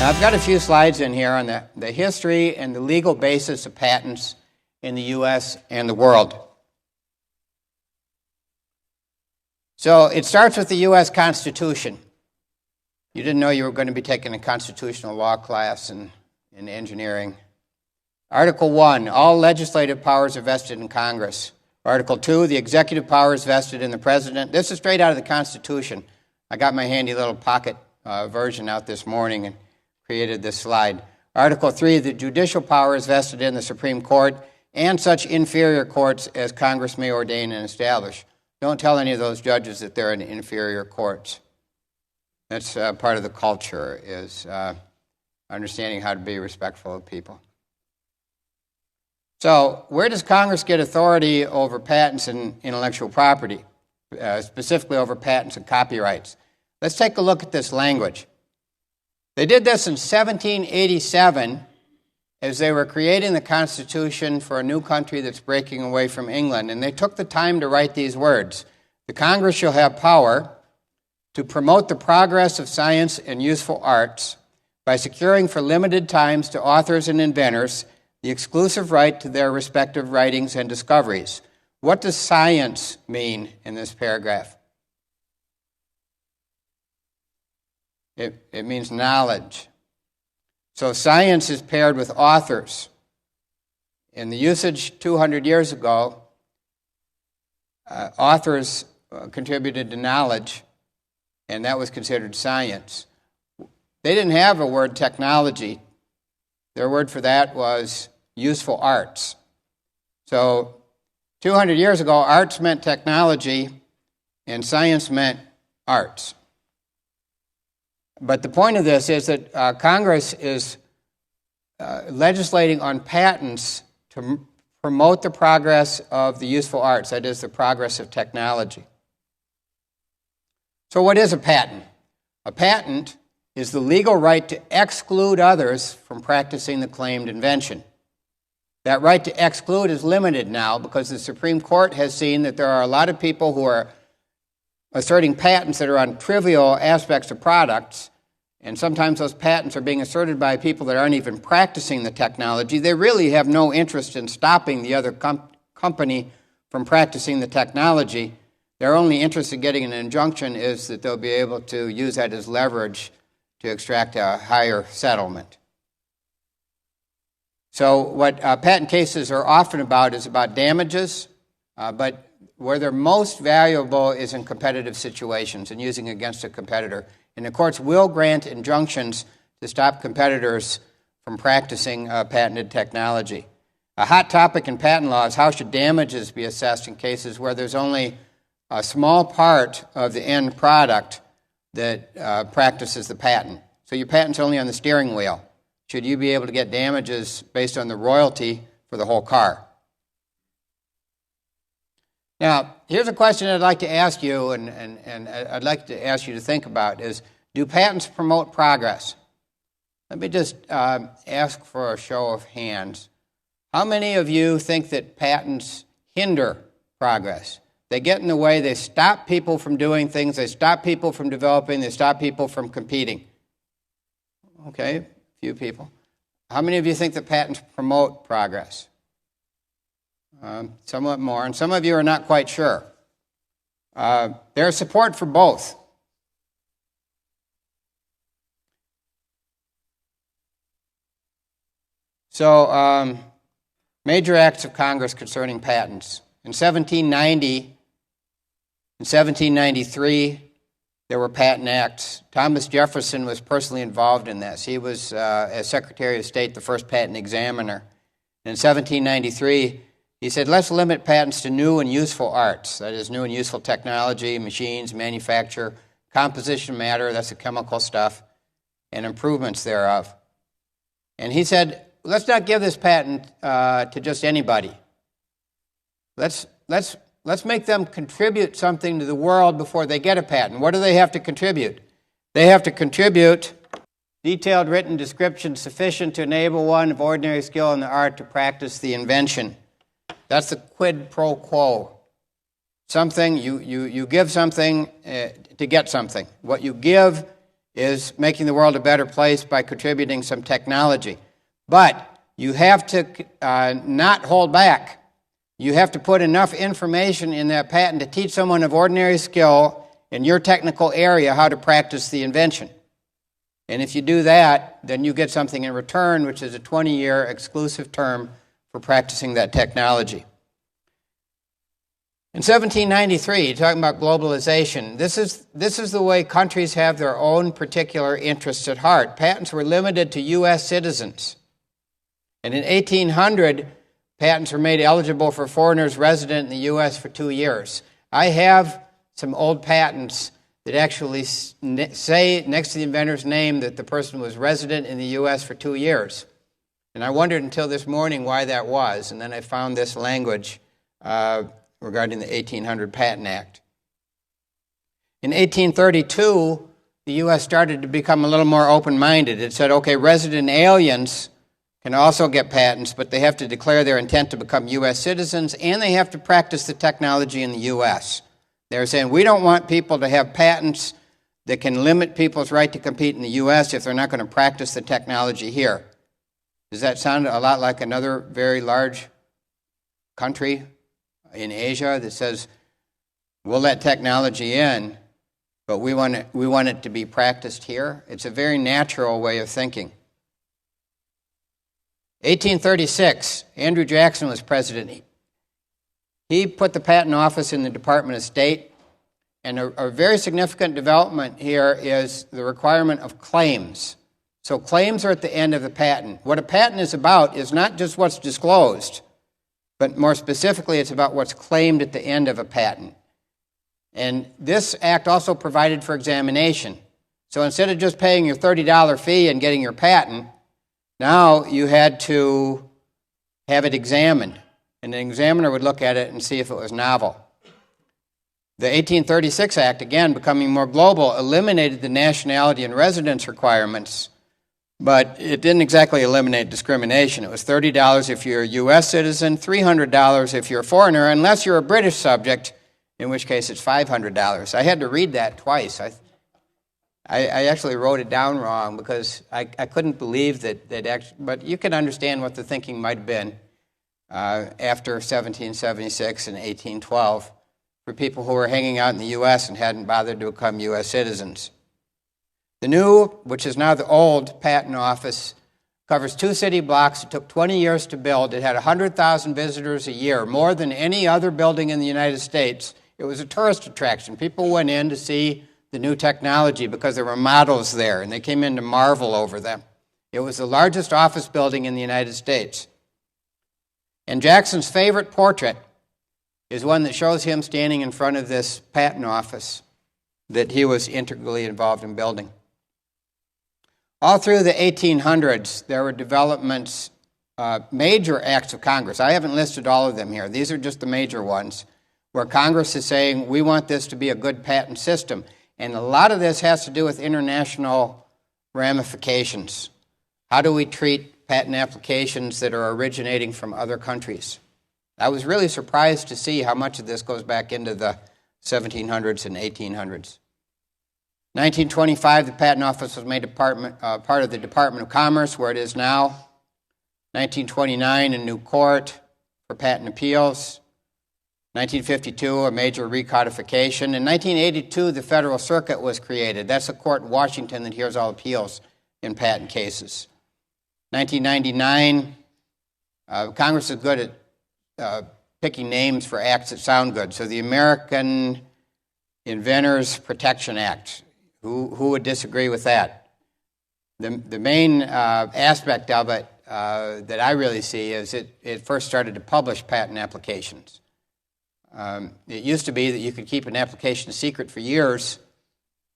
Now, I've got a few slides in here on the history and the legal basis of patents in the U.S. and the world. So it starts with the U.S. Constitution. You didn't know you were going to be taking a constitutional law class in engineering. Article 1, all legislative powers are vested in Congress. Article 2, the executive power is vested in the President. This is straight out of the Constitution. I got my handy little pocket version out this morning and created this slide. Article 3, the judicial power is vested in the Supreme Court and such inferior courts as Congress may ordain and establish. Don't tell any of those judges that they're in inferior courts. That's part of the culture, is understanding how to be respectful of people. So, where does Congress get authority over patents and intellectual property, specifically over patents and copyrights? Let's take a look at this language. They did this in 1787 as they were creating the Constitution for a new country that's breaking away from England, and they took the time to write these words. The Congress shall have power to promote the progress of science and useful arts by securing for limited times to authors and inventors the exclusive right to their respective writings and discoveries. What does science mean in this paragraph? It means knowledge. So science is paired with authors. In the usage 200 years ago, authors contributed to knowledge, and that was considered science. They didn't have a word technology. Their word for that was useful arts. So 200 years ago, arts meant technology, and science meant arts. But the point of this is that Congress is legislating on patents to promote the progress of the useful arts, that is, the progress of technology. So what is a patent? A patent is the legal right to exclude others from practicing the claimed invention. That right to exclude is limited now because the Supreme Court has seen that there are a lot of people who are asserting patents that are on trivial aspects of products, and sometimes those patents are being asserted by people that aren't even practicing the technology. They really have no interest in stopping the other company from practicing the technology. Their only interest in getting an injunction is that they'll be able to use that as leverage to extract a higher settlement. So what patent cases are often about is about damages, but where they're most valuable is in competitive situations and using against a competitor. And the courts will grant injunctions to stop competitors from practicing patented technology. A hot topic in patent law is how should damages be assessed in cases where there's only a small part of the end product that practices the patent. So your patent's only on the steering wheel. Should you be able to get damages based on the royalty for the whole car? Now, here's a question I'd like to ask you, and I'd like to ask you to think about, is do patents promote progress? Let me just ask for a show of hands. How many of you think that patents hinder progress? They get in the way, they stop people from doing things, they stop people from developing, they stop people from competing. Okay, a few people. How many of you think that patents promote progress? Somewhat more, and some of you are not quite sure. There's support for both. So, major acts of Congress concerning patents. In 1790, in 1793, there were patent acts. Thomas Jefferson was personally involved in this. He was, as Secretary of State, the first patent examiner. In 1793, he said, let's limit patents to new and useful arts, that is, new and useful technology, machines, manufacture, composition matter, that's the chemical stuff, and improvements thereof. And he said, let's not give this patent to just anybody. Let's make them contribute something to the world before they get a patent. What do they have to contribute? They have to contribute detailed written description sufficient to enable one of ordinary skill in the art to practice the invention. That's the quid pro quo. Something, you give something to get something. What you give is making the world a better place by contributing some technology. But you have to not hold back. You have to put enough information in that patent to teach someone of ordinary skill in your technical area how to practice the invention. And if you do that, then you get something in return, which is a 20-year exclusive term for practicing that technology. In 1793, talking about globalization, this is the way countries have their own particular interests at heart. Patents were limited to U.S. citizens. And in 1800, patents were made eligible for foreigners resident in the U.S. for 2 years. I have some old patents that actually say next to the inventor's name that the person was resident in the U.S. for 2 years. And I wondered until this morning why that was, and then I found this language regarding the 1800 Patent Act. In 1832, the U.S. started to become a little more open-minded. It said, okay, resident aliens can also get patents, but they have to declare their intent to become U.S. citizens, and they have to practice the technology in the U.S. They're saying, we don't want people to have patents that can limit people's right to compete in the U.S. if they're not going to practice the technology here. Does that sound a lot like another very large country in Asia that says, we'll let technology in, but we want it to be practiced here? It's a very natural way of thinking. 1836, Andrew Jackson was president. He put the Patent Office in the Department of State, and a very significant development here is the requirement of claims. So claims are at the end of the patent. What a patent is about is not just what's disclosed, but more specifically, it's about what's claimed at the end of a patent. And this act also provided for examination. So instead of just paying your $30 fee and getting your patent, now you had to have it examined. And an examiner would look at it and see if it was novel. The 1836 Act, again, becoming more global, eliminated the nationality and residence requirements, but it didn't exactly eliminate discrimination. It was $30 if you're a U.S. citizen, $300 if you're a foreigner, unless you're a British subject, in which case it's $500. I had to read that twice. I actually wrote it down wrong because I couldn't believe that actually, but you can understand what the thinking might have been after 1776 and 1812 for people who were hanging out in the U.S. and hadn't bothered to become U.S. citizens. The new, which is now the old, Patent Office covers 2 city blocks. It took 20 years to build. It had 100,000 visitors a year, more than any other building in the United States. It was a tourist attraction. People went in to see the new technology because there were models there, and they came in to marvel over them. It was the largest office building in the United States. And Jackson's favorite portrait is one that shows him standing in front of this patent office that he was integrally involved in building. All through the 1800s, there were developments, major acts of Congress. I haven't listed all of them here. These are just the major ones, where Congress is saying, we want this to be a good patent system. And a lot of this has to do with international ramifications. How do we treat patent applications that are originating from other countries? I was really surprised to see how much of this goes back into the 1700s and 1800s. 1925, the Patent Office was made part of the Department of Commerce, where it is now. 1929, a new court for patent appeals. 1952, a major recodification. In 1982, the Federal Circuit was created. That's a court in Washington that hears all appeals in patent cases. 1999, Congress is good at picking names for acts that sound good. So the American Inventors Protection Act. Who would disagree with that? The main aspect of it that I really see is it first started to publish patent applications. It used to be that you could keep an application secret for years,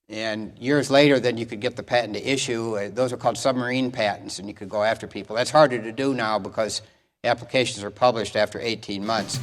and years later then you could get the patent to issue. Those are called submarine patents, and you could go after people. That's harder to do now because applications are published after 18 months.